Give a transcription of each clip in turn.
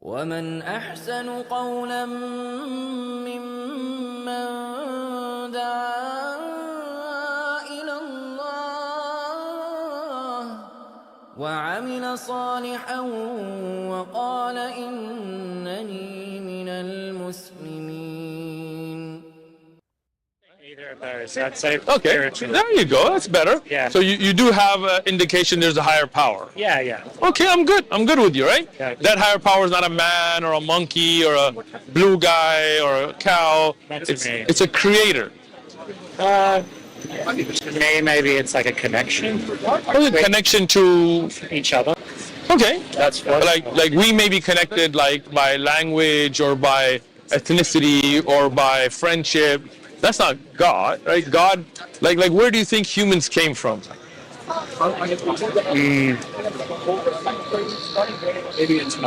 ومن أحسن قولا ممن دعا إلى الله وعمل صالحا وقال إنني من المسلمين. Okay, there you go. That's better. Yeah. So you do have an indication there's a higher power. Yeah. Okay, I'm good. I'm good with you, right? Yeah. That higher power is not a man or a monkey or a blue guy or a cow. It's a creator. Maybe it's like a connection. Connection to each other. Okay. That's what. Like we may be connected like by language or by ethnicity or by friendship. That's not God, right? God, like where do you think humans came from? I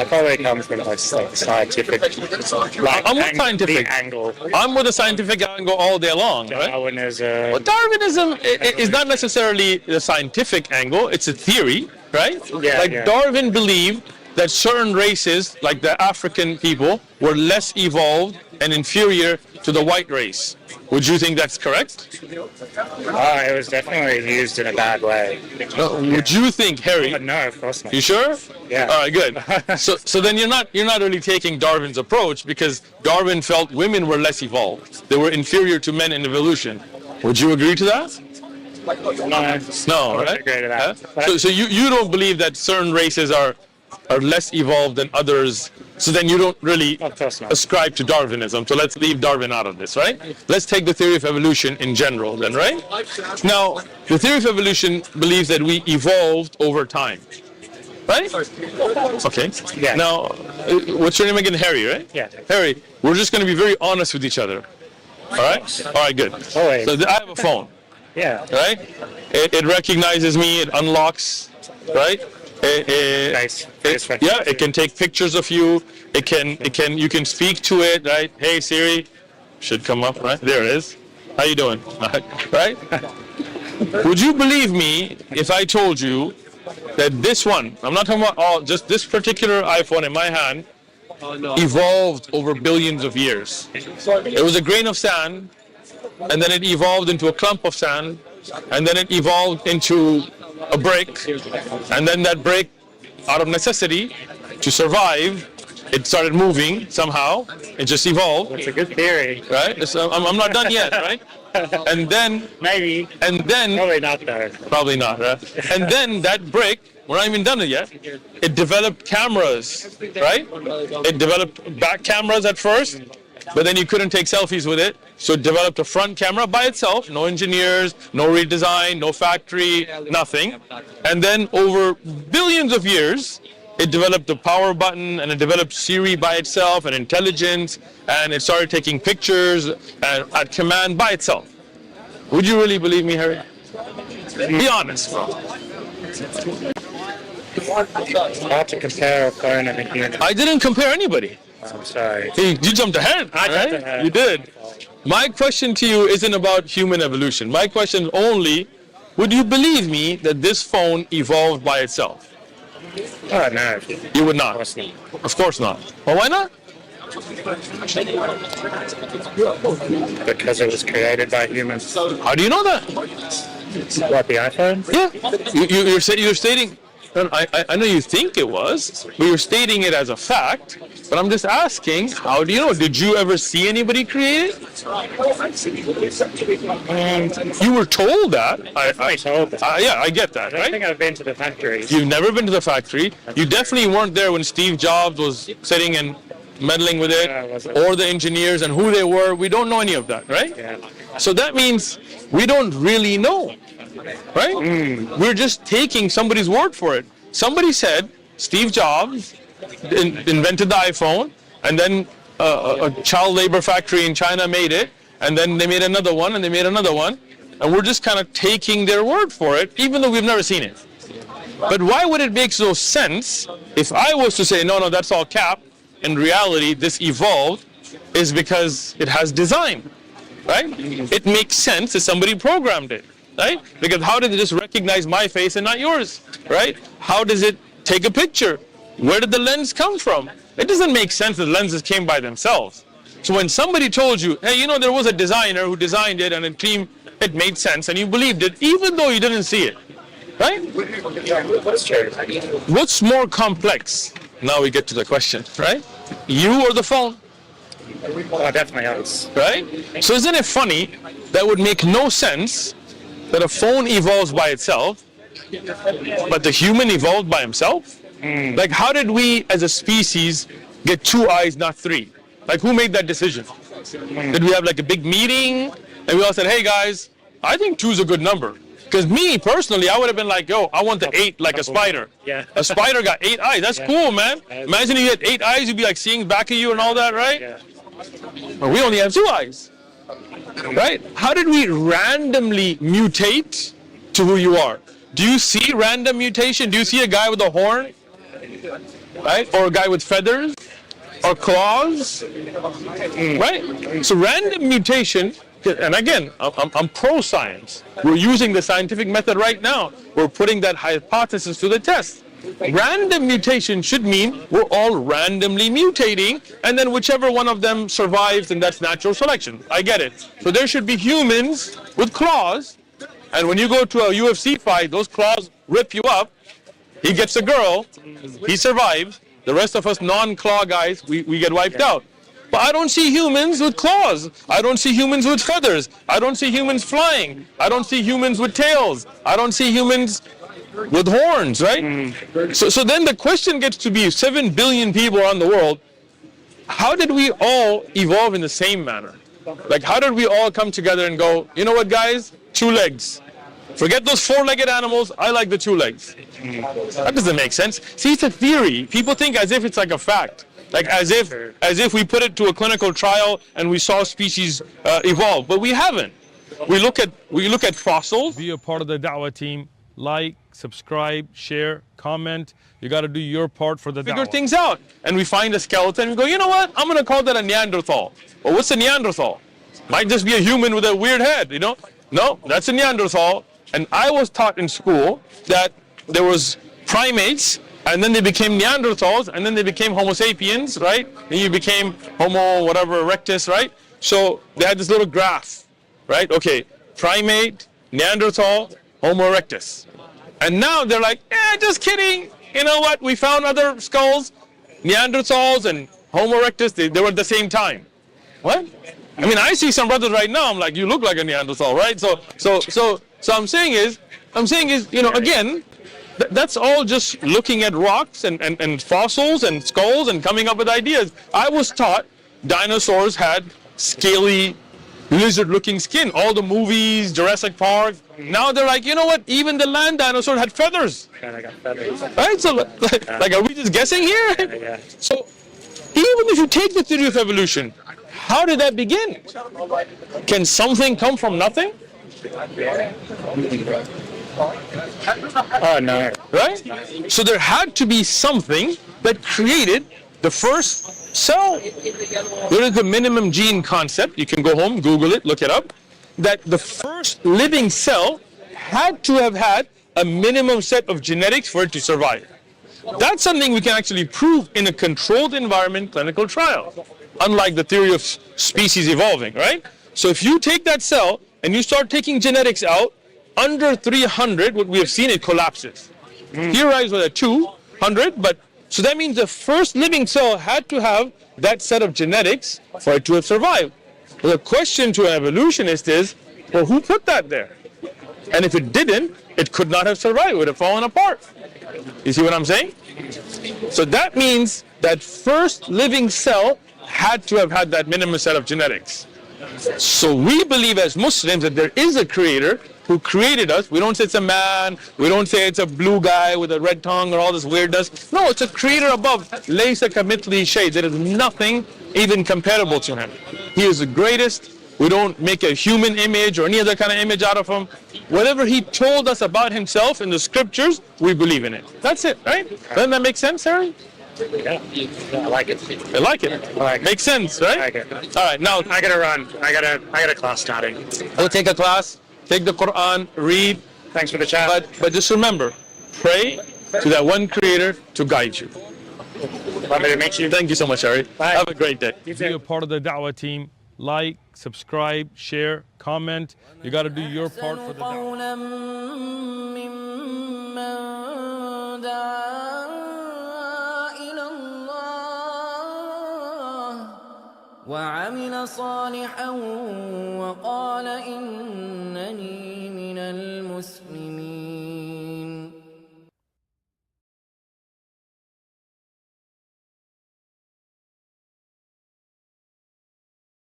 probably come from like scientific. I'm with scientific angle. I'm with a scientific angle all day long, right? Darwinism. Well, Darwinism is not necessarily the scientific angle. It's a theory, right? Yeah. Darwin believed that certain races, like the African people, were less evolved and inferior to the white race. Would you think that's correct? It was definitely used in a bad way. Would you think, Harry? No, of course not. You sure? Yeah. All right, good. So then you're not really taking Darwin's approach, because Darwin felt women were less evolved. They were inferior to men in evolution. Would you agree to that? No, right? I agree to that. So you don't believe that certain races are less evolved than others, so then you don't really ascribe to Darwinism. So let's leave Darwin out of this, right? Let's take the theory of evolution in general then, right? Now, the theory of evolution believes that we evolved over time, right? Okay. Yeah. Now, what's your name again? Harry, right? Yeah. Harry, we're just going to be very honest with each other. All right? All right, good. Always. So I have a phone, Yeah. right? It recognizes me, it unlocks, right? Nice. It can take pictures of you. You can speak to it, right? Hey Siri, should come up, right? There it is. How you doing? Right? Would you believe me if I told you that this one, I'm not talking about just this particular iPhone in my hand, evolved over billions of years? It was a grain of sand, and then it evolved into a clump of sand, and then it evolved into a brick, and then that brick, out of necessity to survive, it started moving somehow. It just evolved. It's a good theory. Right? I'm not done yet, right? And then Maybe. And then Probably not though. probably not, right? And then that brick, we're not even done it yet. It developed cameras, right? It developed back cameras at first, but then you couldn't take selfies with it. So it developed a front camera by itself, no engineers, no redesign, no factory, nothing. And then over billions of years, it developed a power button, and it developed Siri by itself, and intelligence, and it started taking pictures at command by itself. Would you really believe me, Harry? Be honest, bro. It's hard to compare a phone and a human. I didn't compare anybody. I'm sorry. You jumped ahead. I jumped right? ahead. You did. My question to you isn't about human evolution. My question is only, would you believe me that this phone evolved by itself? Oh no. You would not. Of course not. Of course not. Well, why not? Because it was created by humans. How do you know that? What, the iPhone? Yeah. You're stating, I know you think it was, but you're stating it as a fact. But I'm just asking, how do you know? Did you ever see anybody create it? You were told that. I told that. Yeah, I get that, I don't right? think I've been to the factories. You've never been to the factory. You definitely weren't there when Steve Jobs was sitting and meddling with it, Yeah, I wasn't. or the engineers and who they were. We don't know any of that, right? Yeah. So that means we don't really know, right? We're just taking somebody's word for it. Somebody said Steve Jobs invented the iPhone, and then a child labor factory in China made it, and then they made another one, and they made another one, and we're just kind of taking their word for it, even though we've never seen it. But why would it make no sense if I was to say, no, that's all cap, in reality, this evolved, is because it has design, right? It makes sense if somebody programmed it, right? Because how did it just recognize my face and not yours, right? How does it take a picture? Where did the lens come from? It doesn't make sense that lenses came by themselves. So when somebody told you, hey, you know, there was a designer who designed it and it made sense, and you believed it, even though you didn't see it, right? What's more complex? Now we get to the question, right? You or the phone? Oh, definitely us. Right? So isn't it funny that would make no sense that a phone evolves by itself, but the human evolved by himself? Like, how did we as a species get 2 eyes, not 3? Like, who made that decision? Did we have like a big meeting and we all said, hey guys, I think 2 is a good number? Because me personally, I would have been like, yo, I want the 8 like a spider. Yeah. A spider got 8 eyes. That's cool, man. Imagine you had 8 eyes, you'd be like seeing back of you and all that, right? Yeah. But we only have 2 eyes, right? How did we randomly mutate to who you are? Do you see random mutation? Do you see a guy with a horn, right? Or a guy with feathers or claws, right? So random mutation, and again, I'm pro-science. We're using the scientific method right now. We're putting that hypothesis to the test. Random mutation should mean we're all randomly mutating, and then whichever one of them survives, and that's natural selection. I get it. So there should be humans with claws, and when you go to a UFC fight, those claws rip you up. He gets a girl, he survives. The rest of us non-claw guys, we get wiped out. But I don't see humans with claws. I don't see humans with feathers. I don't see humans flying. I don't see humans with tails. I don't see humans with horns, right? So then the question gets to be 7 billion people around the world, how did we all evolve in the same manner? Like, how did we all come together and go, you know what guys, 2 legs. Forget those 4-legged animals, I like the 2 legs. That doesn't make sense. See, it's a theory. People think as if it's like a fact. Like as if we put it to a clinical trial and we saw species evolve, but we haven't. We look at fossils. Be a part of the dawah team. Like, subscribe, share, comment. You got to do your part for the dawah. Figure things out. And we find a skeleton. We go, you know what? I'm going to call that a Neanderthal. Well, what's a Neanderthal? Might just be a human with a weird head, you know? No, that's a Neanderthal. And I was taught in school that there was primates, and then they became Neanderthals, and then they became Homo sapiens, right? And you became Homo whatever erectus, right? So they had this little graph, right? Okay, primate, Neanderthal, Homo erectus. And now they're like, just kidding. You know what? We found other skulls, Neanderthals and Homo erectus, they were at the same time. What? I mean, I see some brothers right now, I'm like, you look like a Neanderthal, right? So I'm saying is, you know, again, that's all just looking at rocks and fossils and skulls and coming up with ideas. I was taught dinosaurs had scaly, lizard-looking skin. All the movies, Jurassic Park. Now they're like, you know what? Even the land dinosaur had feathers. I got feathers. Right? So, like, are we just guessing here? Yeah. So, even if you take the theory of evolution, how did that begin? Can something come from nothing? Oh, no. Right? So there had to be something that created the first cell. There is the minimum gene concept. You can go home, Google it, look it up. That the first living cell had to have had a minimum set of genetics for it to survive. That's something we can actually prove in a controlled environment clinical trial, unlike the theory of species evolving, right? So if you take that cell and you start taking genetics out, under 300, what we have seen, it collapses. Theorized with a 200, but so that means the first living cell had to have that set of genetics for it to have survived. Well, the question to an evolutionist is, well, who put that there? And if it didn't, it could not have survived. It would have fallen apart. You see what I'm saying? So that means that first living cell had to have had that minimum set of genetics. So we believe as Muslims that there is a creator who created us. We don't say it's a man. We don't say it's a blue guy with a red tongue or all this weirdness. No, it's a creator above. Laysa kamithlihi shay. There is nothing even comparable to him. He is the greatest. We don't make a human image or any other kind of image out of him. Whatever he told us about himself in the scriptures, we believe in it. That's it, right? Doesn't that make sense, Harry? Yeah, I like it. I like it. Makes sense, right? I like it. All right, now I gotta run. I got a class starting. I'll take a class, take the Quran, read. Thanks for the chat. But just remember, pray to that one creator to guide you. Pleasure to meet you. Thank you so much, Ari. Bye. Have a great day. You Be too. a part of the dawah team. Like, subscribe, share, comment. You got to do your part for the dawah. قولا ممن دعا إلى الله وعمل صالحا وقال إنني من المسلمين